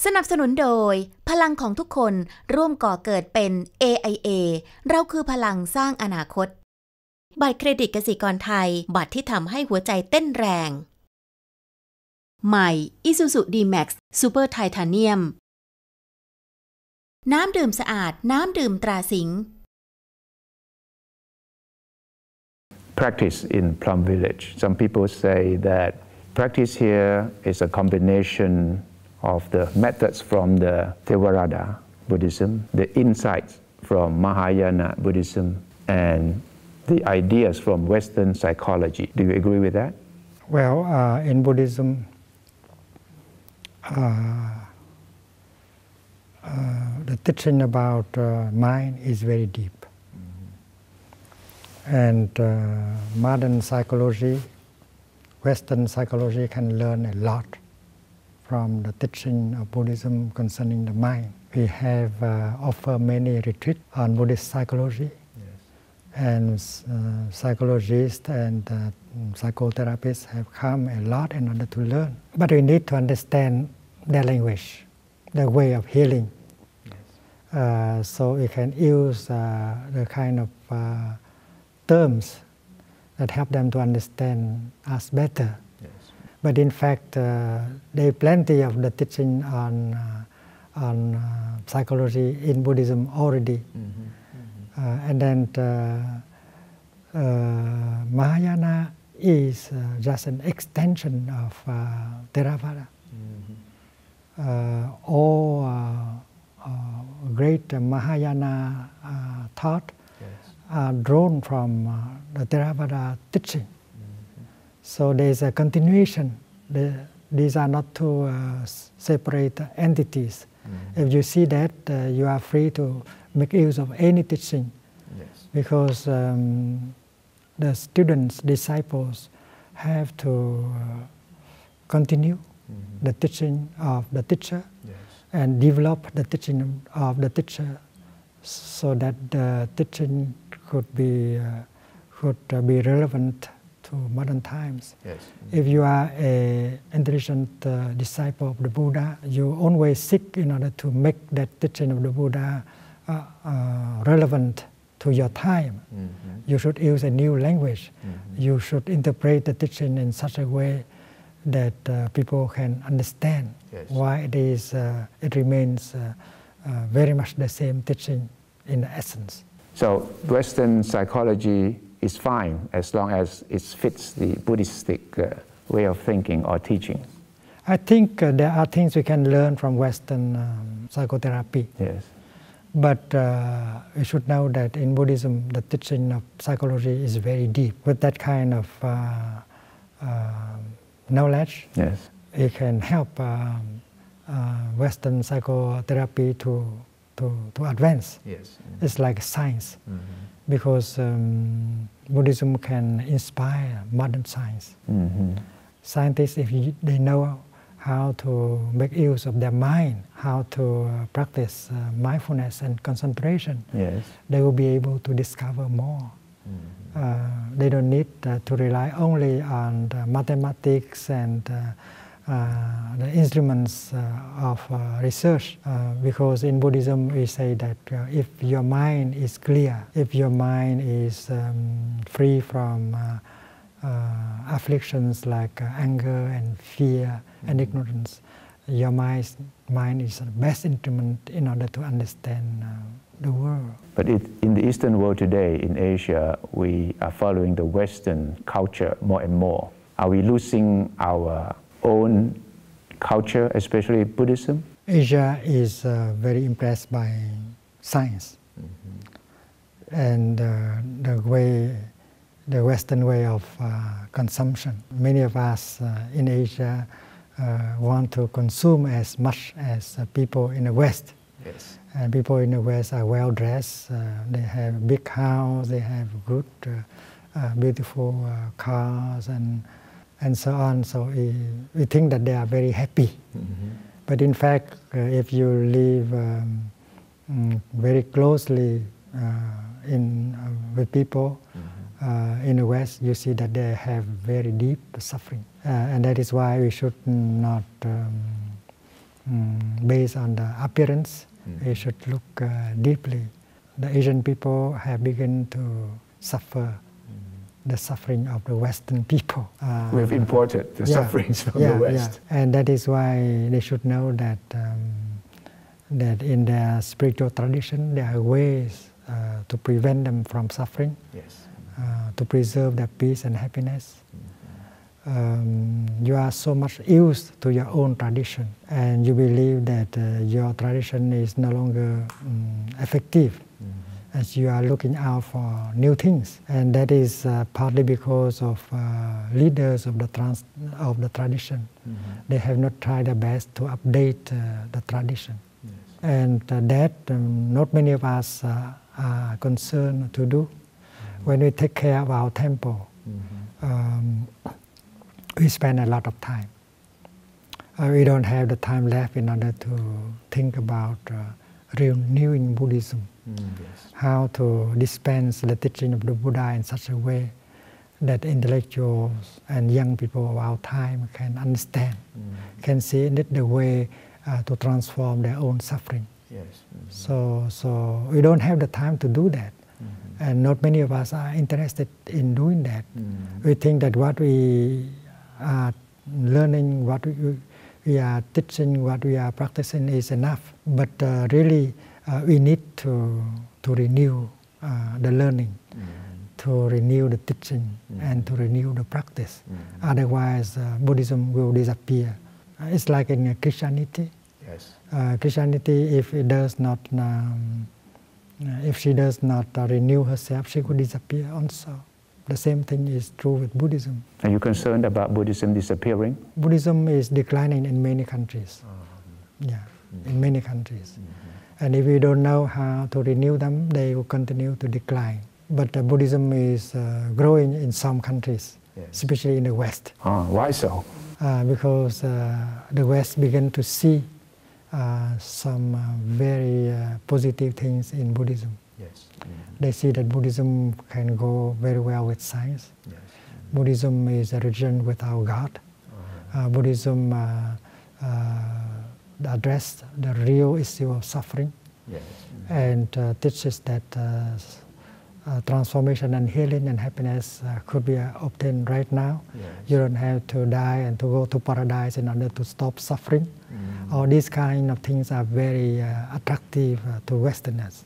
สนับสนุนโดยพลังของทุกคนร่วมก่อเกิดเป็น AIA เราคือพลังสร้างอนาคตบัตรเครดิตกสิกรไทยบัตรที่ทำให้หัวใจเต้นแรงใหม่ Isuzu D-Max Super Titanium น้ำดื่มสะอาดน้ำดื่มตราสิงห์ Practice in Plum Village. Some people say that practice here is a combination of the methods from the Theravada Buddhism, the insights from Mahayana Buddhism, and the ideas from Western psychology. Do you agree with that? Well, in Buddhism, the teaching about mind is very deep. And modern psychology, Western psychology can learn a lot from the teaching of Buddhism concerning the mind. We have offered many retreats on Buddhist psychology, and psychologists and psychotherapists have come a lot in order to learn. But we need to understand their language, their way of healing. So we can use the kind of terms that help them to understand us better. But in fact, there are plenty of the teaching on psychology in Buddhism already. And then Mahayana is just an extension of Theravada. All great Mahayana thought are drawn from the Theravada teaching. So there is a continuation. These are not two separate entities. If you see that, you are free to make use of any teaching, because the students, disciples, have to continue the teaching of the teacher and develop the teaching of the teacher, so that the teaching could be relevant to modern times. If you are an intelligent disciple of the Buddha, you always seek in order to make that teaching of the Buddha relevant to your time. You should use a new language. You should interpret the teaching in such a way that people can understand why it remains very much the same teaching in the essence. So Western psychology is fine as long as it fits the Buddhistic way of thinking or teaching. I think there are things we can learn from Western psychotherapy. But we should know that in Buddhism, the teaching of psychology is very deep. With that kind of knowledge, it can help Western psychotherapy to advance. It's like science, because Buddhism can inspire modern science. Scientists, if they know how to make use of their mind, how to practice mindfulness and concentration, they will be able to discover more. They don't need to rely only on the mathematics and the instruments of research, because in Buddhism we say that if your mind is clear, if your mind is free from afflictions like anger and fear and ignorance, your mind is the best instrument in order to understand the world. But in the Eastern world today, in Asia, we are following the Western culture more and more. Are we losing our own culture, especially Buddhism? Asia is very impressed by science and the Western way of consumption. Many of us in Asia want to consume as much as people in the West. And people in the West are well dressed. They have a big house. They have good, beautiful cars and so on. So we think that they are very happy. But in fact, if you live very closely with people, in the West, you see that they have very deep suffering, and that is why we should not, based on the appearance, we should look deeply. The Asian people have begun to suffer the suffering of the Western people. We have imported the sufferings from the West. And that is why they should know that that in their spiritual tradition there are ways to prevent them from suffering, to preserve their peace and happiness. You are so much used to your own tradition, and you believe that your tradition is no longer effective, as you are looking out for new things, and that is partly because of leaders of the tradition. They have not tried their best to update the tradition, and that not many of us are concerned to do. When we take care of our temple, we spend a lot of time. We don't have the time left in order to think about renewing Buddhism, how to dispense the teaching of the Buddha in such a way that intellectuals and young people of our time can understand, can see in it the way to transform their own suffering. So we don't have the time to do that. And not many of us are interested in doing that. We think that what we are learning, what we are teaching, what we are practicing is enough. But really, we need to renew the learning, to renew the teaching, and to renew the practice. Otherwise, Buddhism will disappear. It's like in Christianity. Christianity, if it does not, if she does not renew herself, she could disappear also. The same thing is true with Buddhism. Are you concerned about Buddhism disappearing? Buddhism is declining in many countries. In many countries. And if we don't know how to renew them, they will continue to decline. But Buddhism is growing in some countries, especially in the West. Why so? Because the West began to see some very positive things in Buddhism. They see that Buddhism can go very well with science. Buddhism is a religion without God. Buddhism addresses the real issue of suffering and teaches that transformation and healing and happiness could be obtained right now. You don't have to die and to go to paradise in order to stop suffering. All these kind of things are very attractive to Westerners.